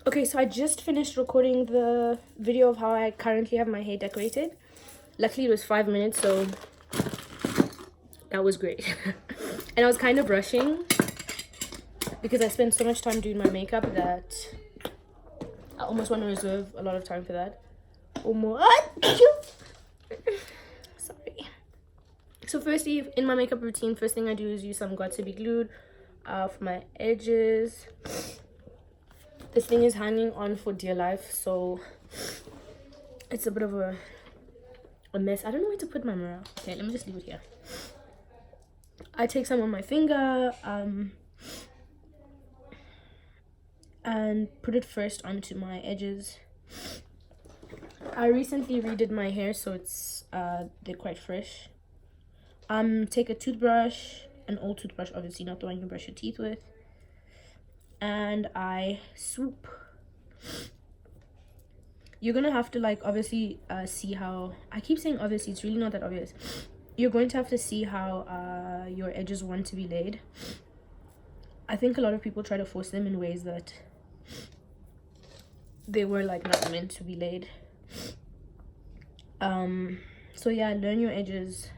Okay, so I just finished recording the video of how I currently have my hair decorated. Luckily, it was 5 minutes, so that was great. And I was kind of rushing because I spent so much time doing my makeup that I almost want to reserve a lot of time for that. Sorry. So firstly, in my makeup routine, first thing I do is use some Got to Be Glued for my edges. This thing is hanging on for dear life, so it's a bit of a mess. I don't know where to put my mirror. Okay, let me just leave it here. I take some on my finger and put it first onto my edges. I recently redid my hair, so it's they're quite fresh. Take a toothbrush, an old toothbrush, obviously not the one you brush your teeth with, and I swoop. You're gonna have to like obviously see how, I keep saying obviously, it's really not that obvious. You're going to have to see how your edges want to be laid. I think a lot of people try to force them in ways that they were like not meant to be laid. So yeah, learn your edges,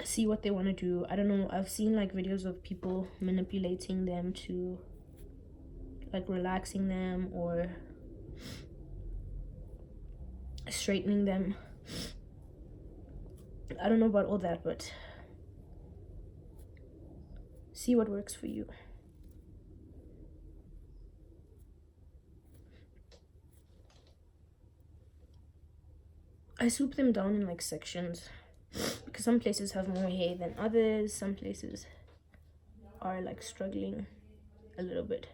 see what they want to do. I don't know, I've seen like videos of people manipulating them to like relaxing them or straightening them. I don't know about all that, but see what works for you. I swoop them down in like sections because some places have more hair than others. Some places are like struggling a little bit.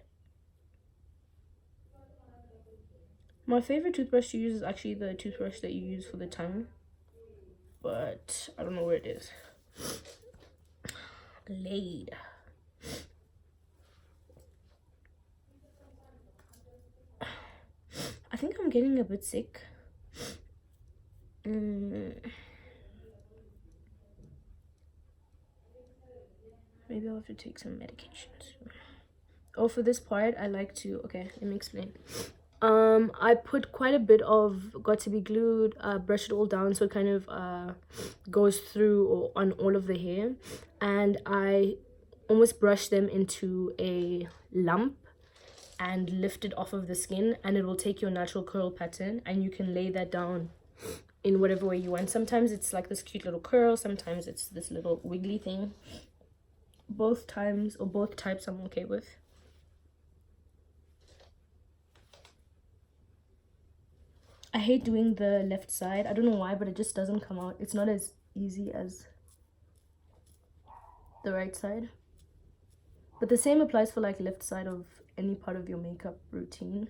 My favorite toothbrush to use is actually the toothbrush that you use for the tongue, but I don't know where it is. Laid. I think I'm getting a bit sick. Maybe I'll have to take some medications. Oh, for this part, I like to, okay, let me explain. I put quite a bit of Got to Be Glued, brush it all down so it kind of goes through or on all of the hair, and I almost brush them into a lump and lift it off of the skin, and it will take your natural curl pattern and you can lay that down in whatever way you want. Sometimes it's like this cute little curl, sometimes it's this little wiggly thing. Both times or both types I'm okay with. I hate doing the left side. I don't know why, but it just doesn't come out. It's not as easy as the right side. But the same applies for like left side of any part of your makeup routine.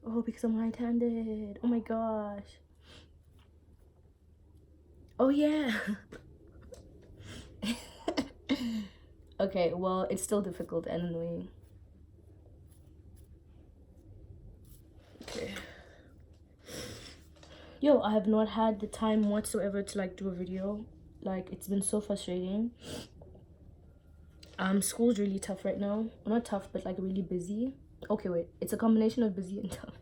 Oh, because I'm right-handed. Oh my gosh. Oh yeah. Okay, well, it's still difficult and annoying. Okay. Yo, I have not had the time whatsoever to like do a video. Like, it's been so frustrating. School's really tough right now. Not tough, but like really busy. Okay, wait, it's a combination of busy and tough.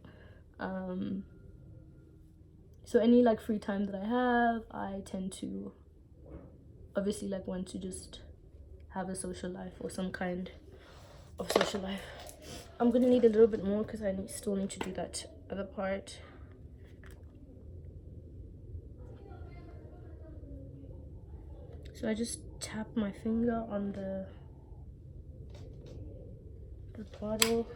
So any like free time that I have, I tend to obviously like want to just have a social life or some kind of social life. I'm gonna need a little bit more because I still need to do that other part. So I just tap my finger on the bottle.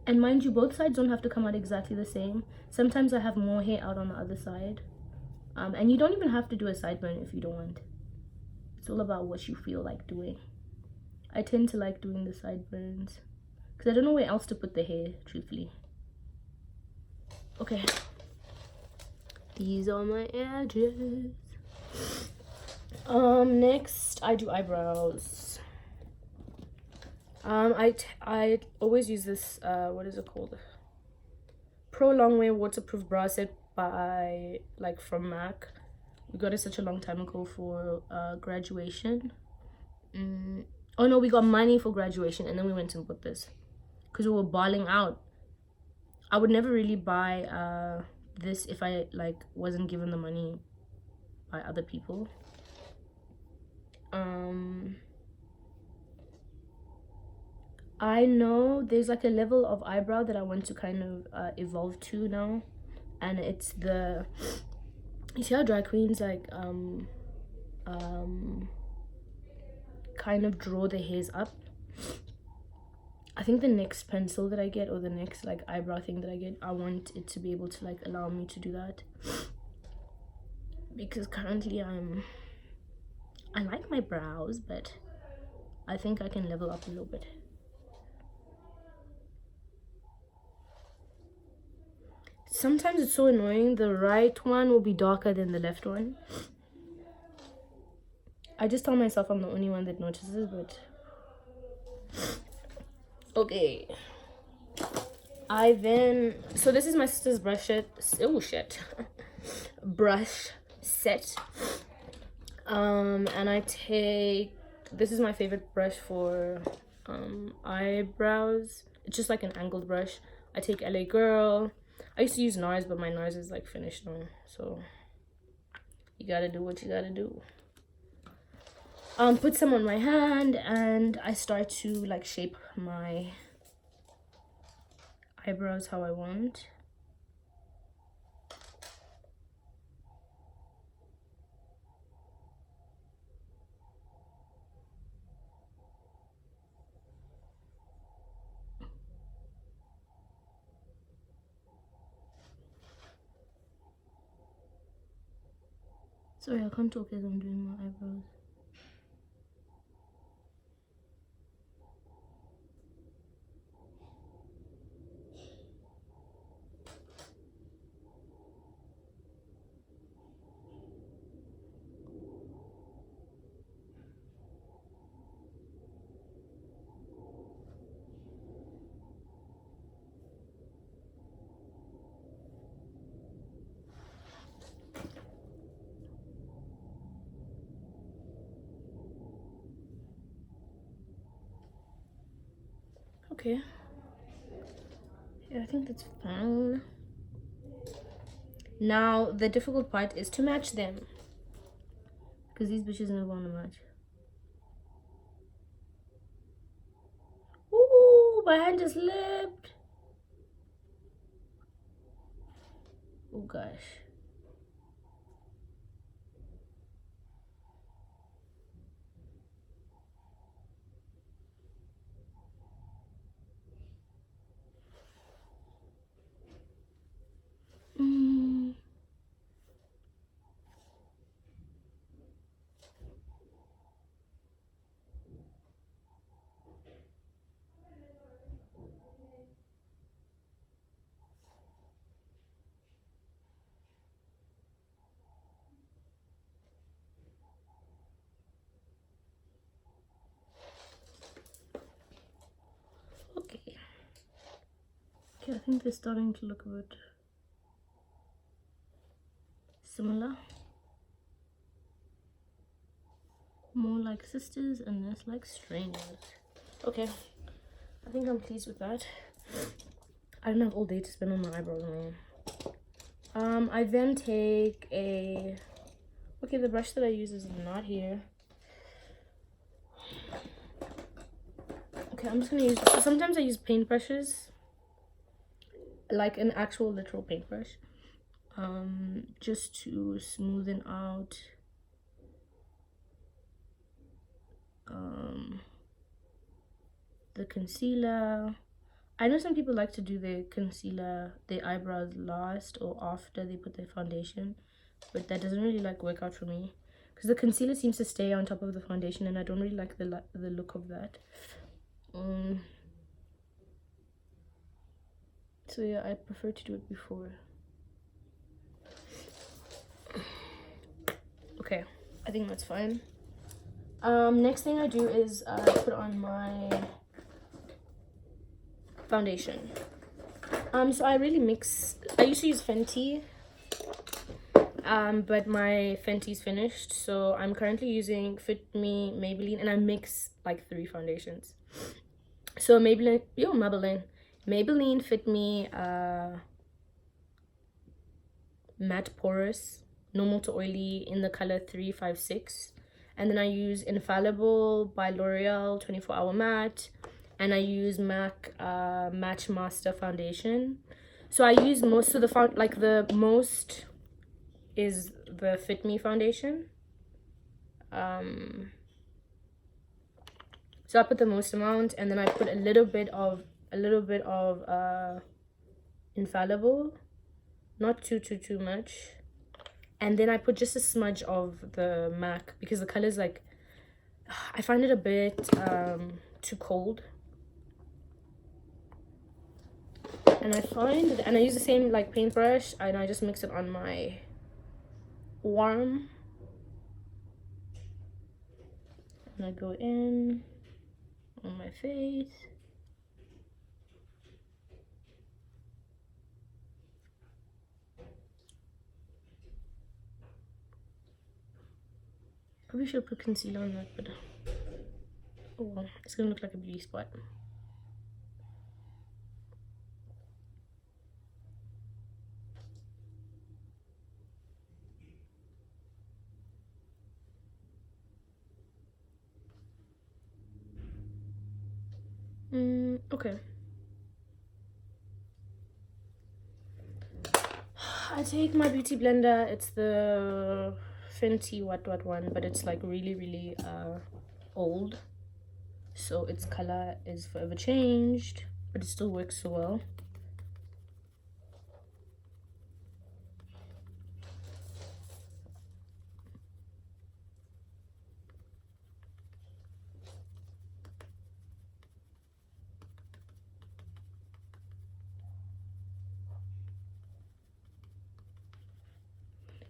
And mind you, both sides don't have to come out exactly the same. Sometimes I have more hair out on the other side. And you don't even have to do a sideburn if you don't want. It's all about what you feel like doing. I tend to like doing the sideburns because I don't know where else to put the hair, truthfully. Okay. These are my edges. Next I do eyebrows. I always use this what is it called, Pro Longwear waterproof brow set by like from MAC. We got it such a long time ago for graduation. Oh no, we got money for graduation and then we went and bought this because we were balling out. I would never really buy this if I like wasn't given the money by other people. I know there's like a level of eyebrow that I want to kind of evolve to now, and it's the, you see how drag queens like kind of draw the hairs up. I think the next pencil that I get, or the next like eyebrow thing that I get, I want it to be able to like allow me to do that, because currently I like my brows, but I think I can level up a little bit. Sometimes it's so annoying, the right one will be darker than the left one. I just tell myself I'm the only one that notices, but okay. So this is my sister's brush set. Oh shit. Brush set. And I take, this is my favorite brush for eyebrows. It's just like an angled brush. I take LA Girl. I used to use NARS, but my NARS is like finished now, so you gotta do what you gotta do. Put some on my hand and I start to like shape my eyebrows how I want. Sorry, I can't talk as I'm doing my eyebrows. Okay. Yeah, I think that's fine. Now, the difficult part is to match them, because these bitches never want to match. Ooh, my hand just slipped. Oh gosh. Okay. Okay, I think they're starting to look a bit similar. More like sisters and less like strangers. Okay, I think I'm pleased with that. I don't have all day to spend on my eyebrows, man. I then take a, okay, the brush that I use is not here. Okay, I'm just gonna use, so sometimes I use paintbrushes, like an actual literal paintbrush, just to smoothen out the concealer. I know some people like to do their concealer, their eyebrows last or after they put their foundation, but that doesn't really like work out for me, because the concealer seems to stay on top of the foundation and I don't really like the look of that. So yeah, I prefer to do it before. Okay, I think that's fine. Next thing I do is put on my foundation. So I really mix. I used to use Fenty, but my Fenty's finished, so I'm currently using Fit Me, Maybelline, and I mix like 3 foundations. So Maybelline Fit Me matte porous, normal to oily in the color 356, and then I use Infallible by L'Oreal 24-hour matte, and I use MAC Match Master foundation. So I use most of the most is the Fit Me foundation. So I put the most amount, and then I put a little bit of Infallible, not too much, and then I put just a smudge of the MAC because the color is like, I find it a bit too cold. And I use the same like paintbrush, and I just mix it on my arm, and I go in on my face. Probably should put concealer on that, but oh well, it's gonna look like a beauty spot. Okay. I take my beauty blender. It's the Fenty what one, but it's like really old, so its color is forever changed, but it still works so well.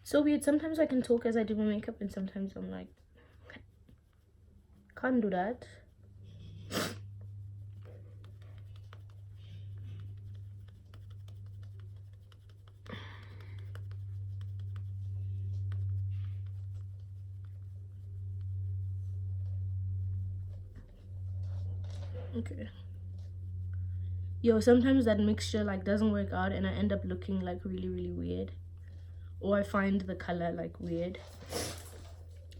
So weird. Sometimes I can talk as I do my makeup, and sometimes I'm like, can't do that. Okay. Yo, sometimes that mixture like doesn't work out, and I end up looking like really weird, or I find the color like weird.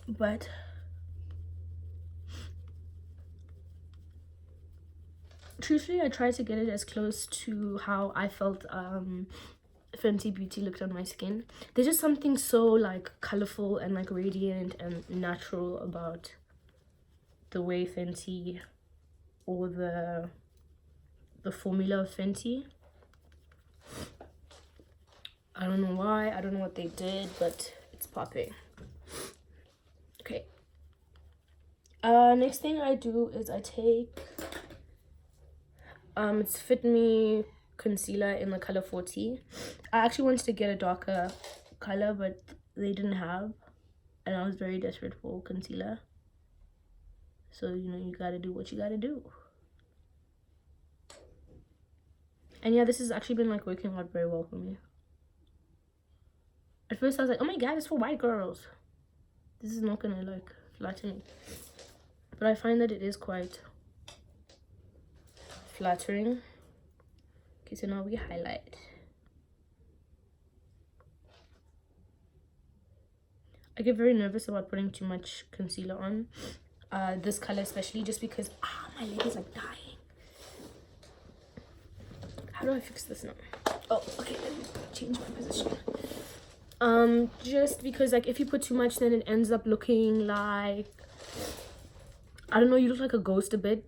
But truthfully, I try to get it as close to how I felt Fenty Beauty looked on my skin. There's just something so like colorful and like radiant and natural about the way Fenty, or the formula of Fenty. I don't know why, I don't know what they did, but it's popping. Okay. Next thing I do is I take it's Fit Me concealer in the color 40. I actually wanted to get a darker color, but they didn't have, and I was very desperate for concealer. So, you know, you gotta do what you gotta do. And yeah, this has actually been like working out very well for me. At first I was like, oh my god, it's for white girls, this is not gonna like flatter me, but I find that it is quite flattering. Okay, so now we highlight. I get very nervous about putting too much concealer on this color especially, just because my leg is like dying. How do I fix this now? Oh, okay, let me change my position. Just because like if you put too much, then it ends up looking like, I don't know, you look like a ghost a bit.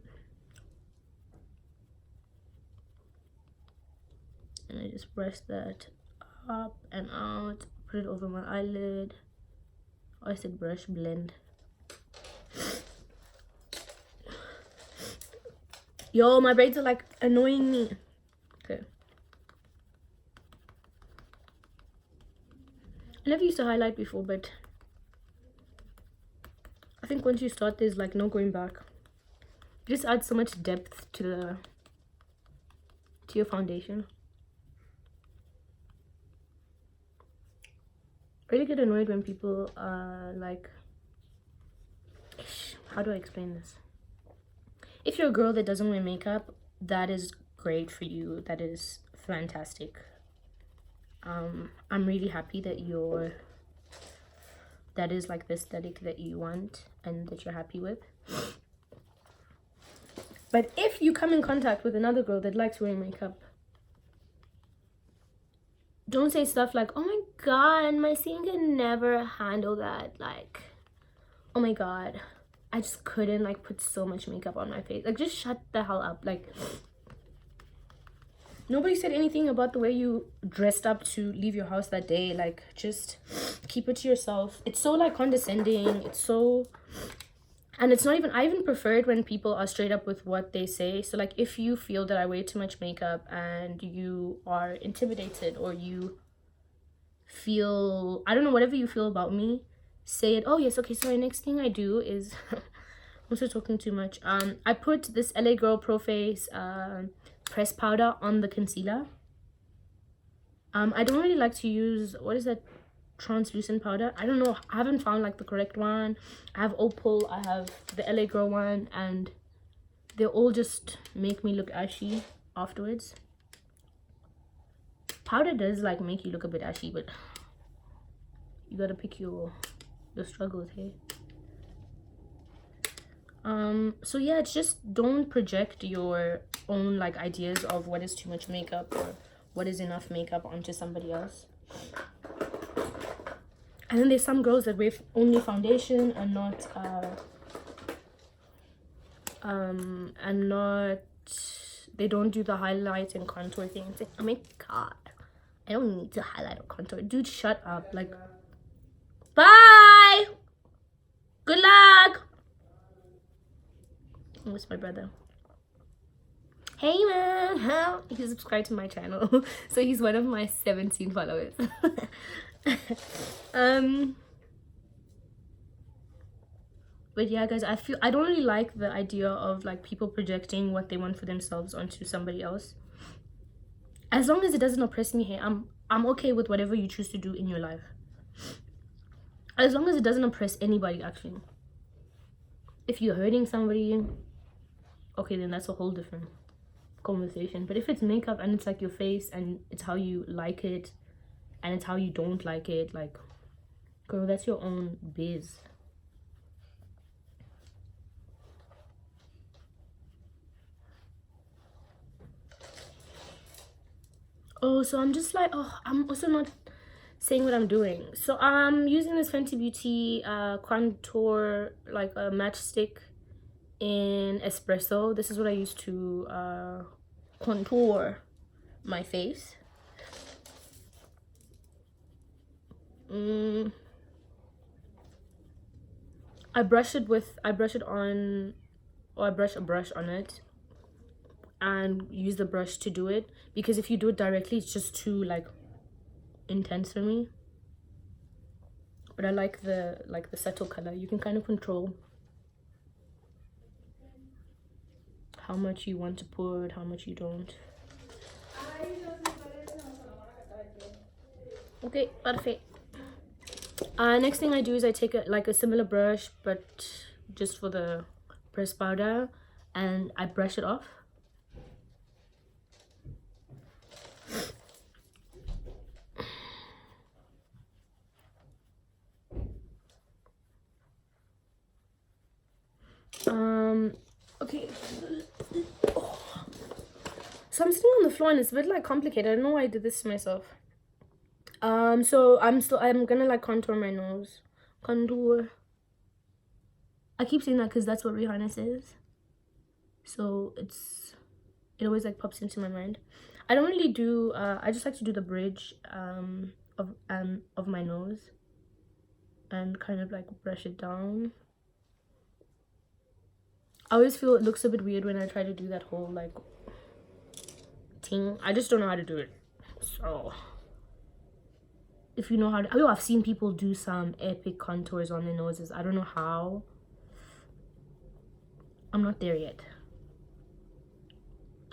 And I just brush that up and out, put it over my eyelid. Oh, I said brush, blend. Yo, my braids are like annoying me. Okay. I never used to highlight before, but I think once you start, there's like no going back. It just adds so much depth to your foundation. really get annoyed when people like, how do I explain this? If you're a girl that doesn't wear makeup, that is great for you. That is fantastic. I'm really happy that that is like the aesthetic that you want and that you're happy with. But if you come in contact with another girl that likes wearing makeup, don't say stuff like, oh my god, my skin can never handle that. Like, oh my god, I just couldn't like put so much makeup on my face. Like, just shut the hell up. Like, nobody said anything about the way you dressed up to leave your house that day. Like, just keep it to yourself. It's so like condescending. It's so, and it's not even, I even prefer it when people are straight up with what they say. So like, if you feel that I wear too much makeup and you are intimidated, or you feel, I don't know, whatever you feel about me, say it. Oh yes, okay, so the next thing I do is I'm still talking too much. I put this LA Girl Pro Face press powder on the concealer. I don't really like to use, what is that, translucent powder? I don't know, I haven't found like the correct one. I have Opal, I have the LA Girl one, and they all just make me look ashy afterwards. Powder does like make you look a bit ashy, but you gotta pick your struggles, hey. So yeah, it's just don't project your own like ideas of what is too much makeup or what is enough makeup onto somebody else. And then there's some girls that wear only foundation and not they don't do the highlight and contour thing and say, oh my god, I don't need to highlight or contour. Dude, shut up. Like, bye, good luck. What's my brother? Hey man, how? He subscribed to my channel. So he's one of my 17 followers. But yeah guys, I don't really like the idea of like people projecting what they want for themselves onto somebody else. As long as it doesn't oppress me, hey, I'm okay with whatever you choose to do in your life, as long as it doesn't oppress anybody. Actually, if you're hurting somebody, okay, then that's a whole different conversation. But if it's makeup and it's like your face and it's how you like it and it's how you don't like it, like, girl, that's your own biz. Oh, so I'm just like, oh, I'm also not saying what I'm doing. So I'm using this Fenty Beauty contour, like a matchstick in espresso. This is what I use to contour my face. I brush a brush a brush on it and use the brush to do it, because if you do it directly it's just too like intense for me. But I like the subtle color. You can kind of control how much you want to put, how much you don't. Okay, perfect. Next thing I do is I take a similar brush, but just for the pressed powder, and I brush it off. Okay. Oh. So I'm sitting on the floor and it's a bit like complicated. I don't know why I did this to myself. So I'm gonna like contour my nose. Contour. I keep saying that because that's what Rihanna says. So it always like pops into my mind. I don't really do I just like to do the bridge of my nose and kind of like brush it down. I always feel it looks a bit weird when I try to do that whole like thing. I just don't know how to do it. So if you know how to, oh, I've seen people do some epic contours on their noses. I don't know how. I'm not there yet.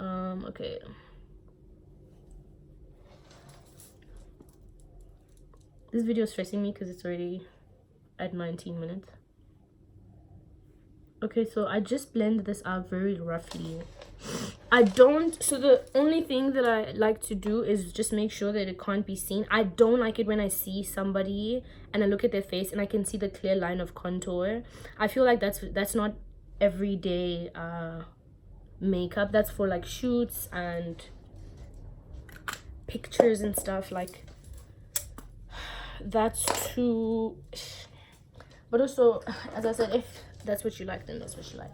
Okay. This video is stressing me because it's already at 19 minutes. Okay, so I just blend this out very roughly. So the only thing that I like to do is just make sure that it can't be seen. I don't like it when I see somebody and I look at their face and I can see the clear line of contour. I feel like that's not everyday makeup. That's for like shoots and pictures and stuff. Like, that's too. But also, as I said, if that's what you like, then that's what you like.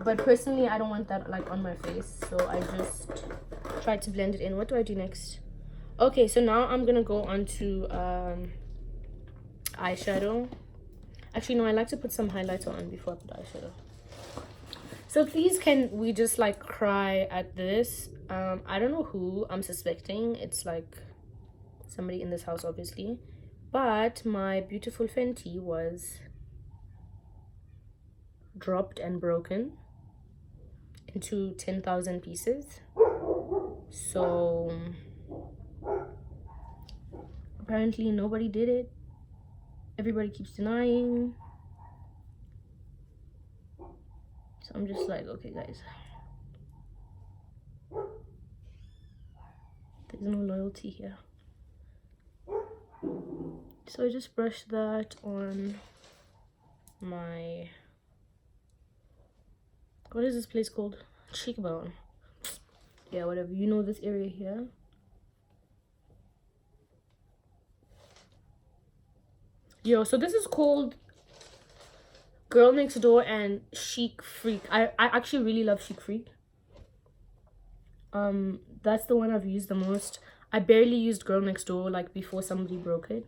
But personally, I don't want that like on my face, so I just try to blend it in. What do I do next? Okay, so now I'm gonna go on to eyeshadow. Actually, no, I like to put some highlighter on before I put eyeshadow. So please, can we just like cry at this? I don't know who I'm suspecting. It's like somebody in this house, obviously. But my beautiful Fenty was dropped and broken into 10,000 pieces. So apparently nobody did it. Everybody keeps denying. So I'm just like, okay guys, there's no loyalty here. So I just brushed that on my, what is this place called? Cheekbone. Yeah, whatever, you know, this area here. Yo, so this is called Girl Next Door and Chic Freak. I actually really love Chic Freak. That's the one I've used the most. I barely used Girl Next Door like before somebody broke it.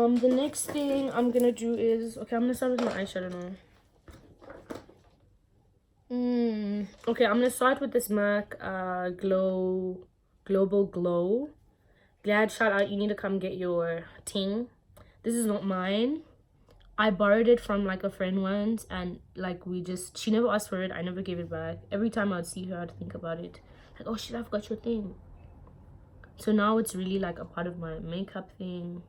The next thing I'm gonna do is, okay, I'm gonna start with my eyeshadow now. Okay, I'm gonna start with this MAC Global Glow. Glad, shout out, you need to come get your ting. This is not mine. I borrowed it from like a friend once, and like she never asked for it. I never gave it back. Every time I'd see her, I'd think about it. Like, oh shit, I forgot your thing. So now it's really like a part of my makeup thing.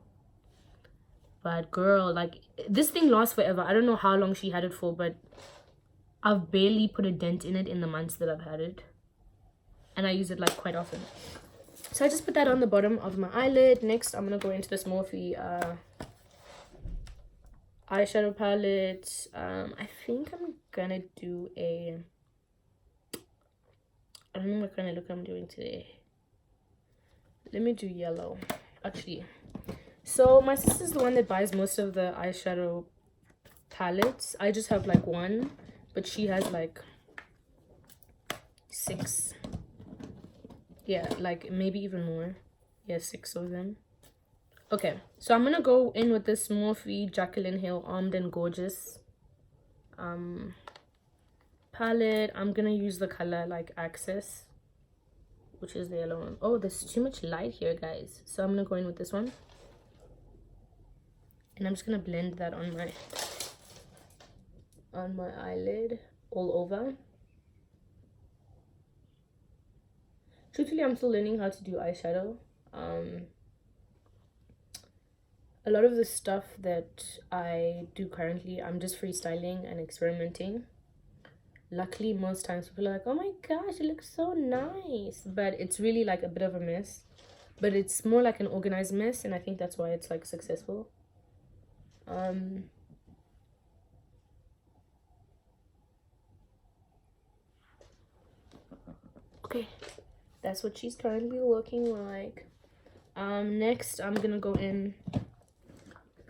But girl, like, this thing lasts forever. I don't know how long she had it for, but I've barely put a dent in it in the months that I've had it. And I use it like quite often. So I just put that on the bottom of my eyelid. Next, I'm gonna go into this Morphe eyeshadow palette. I think I'm gonna do I don't know what kind of look I'm doing today. Let me do yellow, actually. So my sister's the one that buys most of the eyeshadow palettes. I just have like one, but she has like 6. Yeah, like maybe even more. Yeah, 6 of them. Okay, so I'm gonna go in with this Morphe Jaclyn Hill Armed and Gorgeous palette. I'm gonna use the color like Access, which is the yellow one. Oh, there's too much light here, guys. So I'm gonna go in with this one. And I'm just gonna blend that on my eyelid all over. Truthfully, I'm still learning how to do eyeshadow. A lot of the stuff that I do currently, I'm just freestyling and experimenting. Luckily, most times people are like, oh my gosh, it looks so nice. But it's really like a bit of a mess. But it's more like an organized mess, and I think that's why it's like successful. Okay, that's what she's currently looking like. Next I'm gonna go in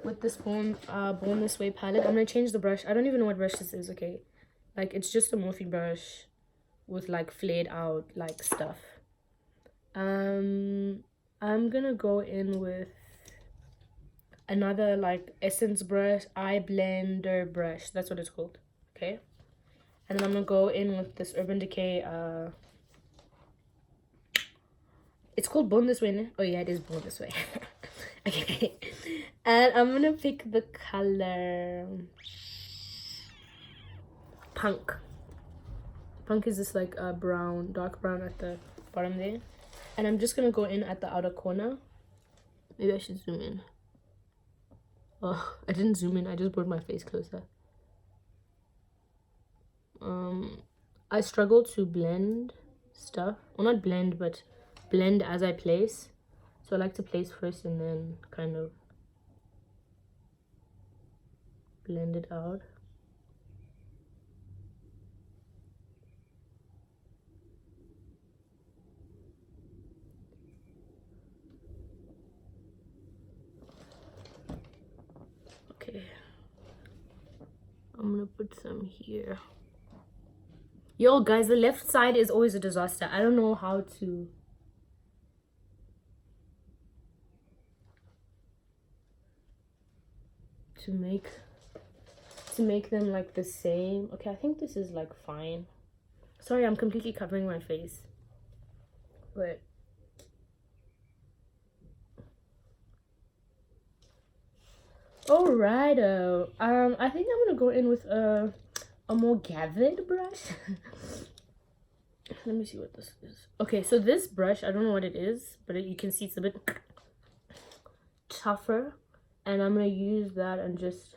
with this Born This Way palette. I'm gonna change the brush. I don't even know what brush this is. Okay, like it's just a Morphe brush with like flared out like stuff. I'm gonna go in with another like Essence brush, eye blender brush, that's what it's called. Okay, and then I'm gonna go in with this Urban Decay it's called Born This Way, no? Oh yeah, it is Born This Way. Okay, and I'm gonna pick the color Punk. Punk is this like brown, dark brown at the bottom there. And I'm just gonna go in at the outer corner. Maybe I should zoom in. Oh, I didn't zoom in, I just brought my face closer. I struggle to blend stuff. Well, not blend, but blend as I place. So I like to place first and then kind of blend it out. Okay. I'm gonna put some here. Yo, guys, the left side is always a disaster. I don't know how to... to make them like the same. Okay, I think this is like fine. Sorry, I'm completely covering my face. But... Alrighto. I think I'm gonna go in with a more gathered brush. Let me see what this is. Okay, so this brush, I don't know what it is, but you can see it's a bit tougher. And I'm gonna use that and just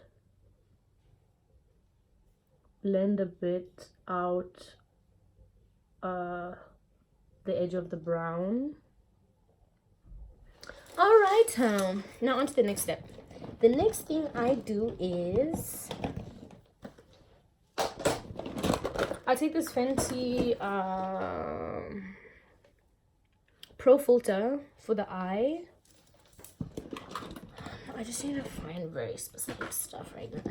blend a bit out the edge of the brown. Alright, now on to the next step. The next thing I do is I take this Fenty Pro Filter for the eye. I just need to find very specific stuff right now.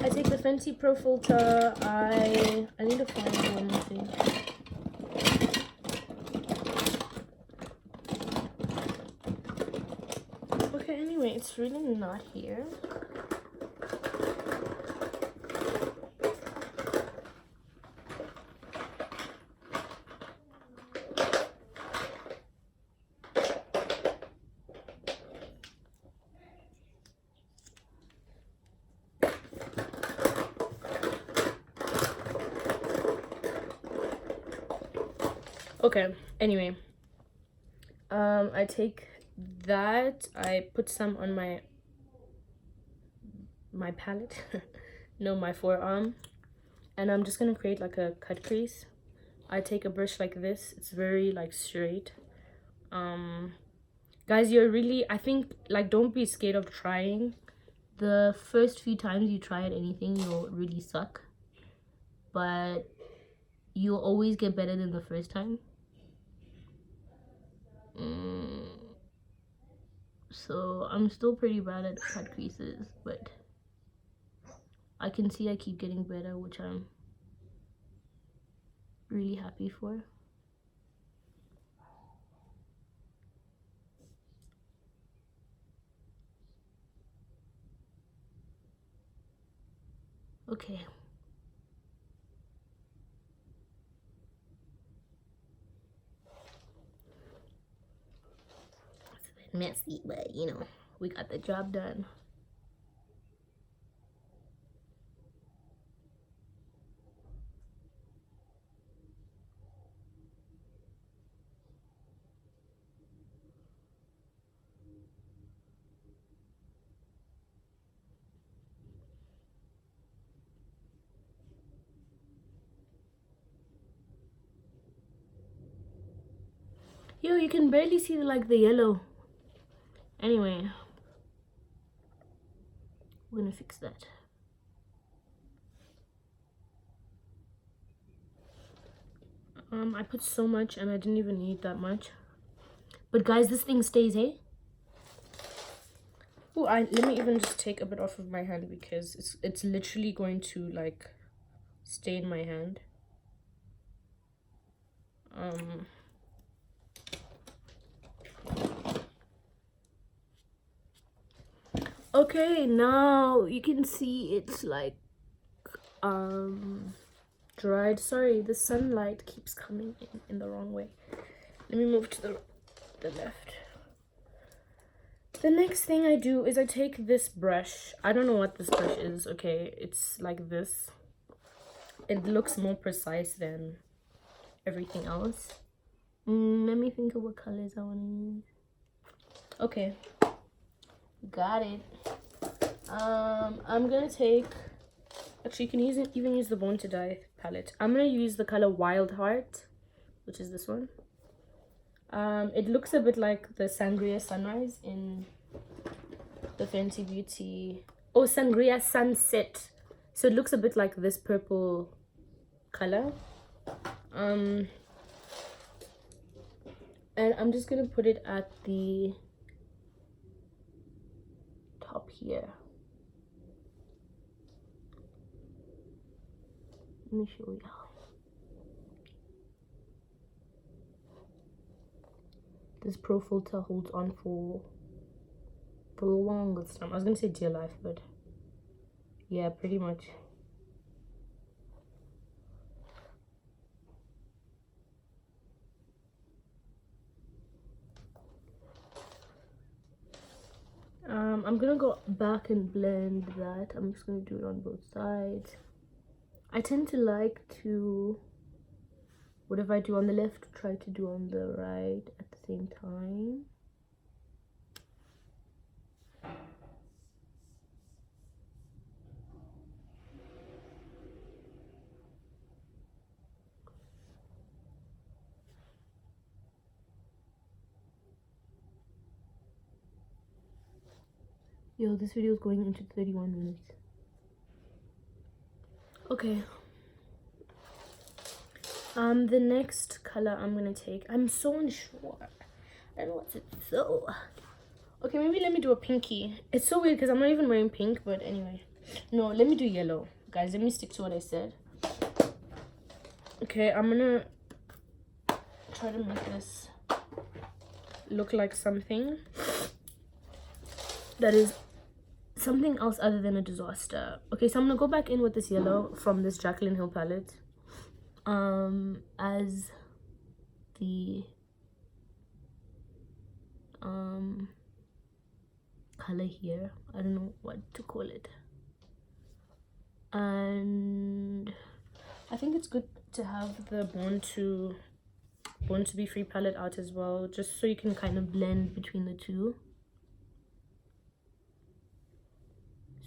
I take the Fenty Pro Filter. I need to find one thing. Okay, anyway, it's really not here. Okay, anyway, I take that, I put some on my palette, no, my forearm, and I'm just gonna create like a cut crease. I take a brush like this, it's very like straight. Guys, you're really, I think, like, don't be scared of trying. The first few times you try at anything, you'll really suck, but you'll always get better than the first time. So I'm still pretty bad at cut creases, but I can see I keep getting better, which I'm really happy for. Okay. It's a bit messy, but you know, we got the job done. Yo, you can barely see like the yellow. Anyway, we're gonna fix that. I put so much and I didn't even need that much. But guys, this thing stays, hey? Oh, let me even just take a bit off of my hand because it's literally going to like stain my hand. Okay, now you can see it's like dried. Sorry, the sunlight keeps coming in the wrong way. Let me move to the left. The next thing I do is I take this brush. I don't know what this brush is. Okay, it's like this. it looks more precise than everything else. Let me think of what colors I want to use. Okay, got it. I'm gonna take, actually you can even use the Born to Die palette. I'm gonna use the color Wild Heart, which is this one. It looks a bit like the Sangria Sunrise in the Fenty Beauty, oh, Sangria Sunset. So it looks a bit like this purple color. And I'm just gonna put it at the top here. Let me show you. This Pro Filter holds on for the longest time. I was gonna say dear life, but yeah, pretty much. I'm gonna go back and blend that. I'm just gonna do it on both sides. I tend to like to, whatever I do on the left, try to do on the right at the same time. Yo, this video is going into 31 minutes. Okay. The next color I'm gonna take, I'm so unsure. I don't know what to do. Okay, maybe let me do a pinky. It's so weird because I'm not even wearing pink, but anyway. No, let me do yellow. Guys, let me stick to what I said. Okay, I'm gonna try to make this look like something that is something else other than a disaster. Okay, so I'm gonna go back in with this yellow from this Jaclyn Hill palette as the color here. I don't know what to call it, and I think it's good to have the Born to Be Free palette out as well, just so you can kind of blend between the two,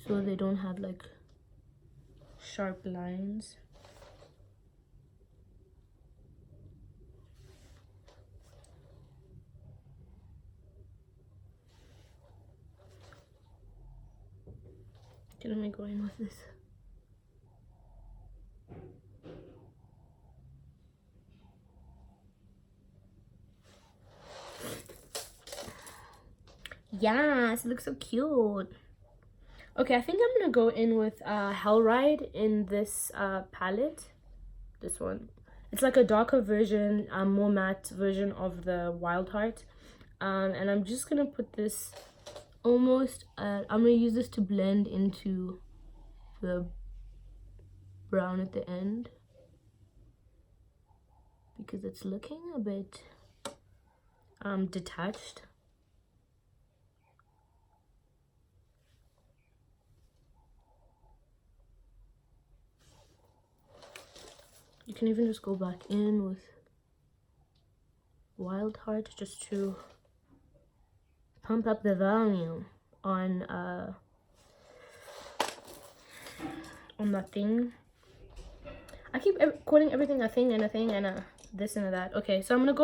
so they don't have like sharp lines. Okay, let me go in with this. Yes, it looks so cute. Okay, I think I'm gonna go in with Hell Ride in this palette. This one. It's like a darker version, more matte version of the Wild Heart. And I'm just gonna put this almost, I'm gonna use this to blend into the brown at the end, because it's looking a bit detached. You can even just go back in with Wild Heart just to pump up the volume on that thing. I keep calling everything a thing and a thing and a this and a that. Okay, so I'm gonna go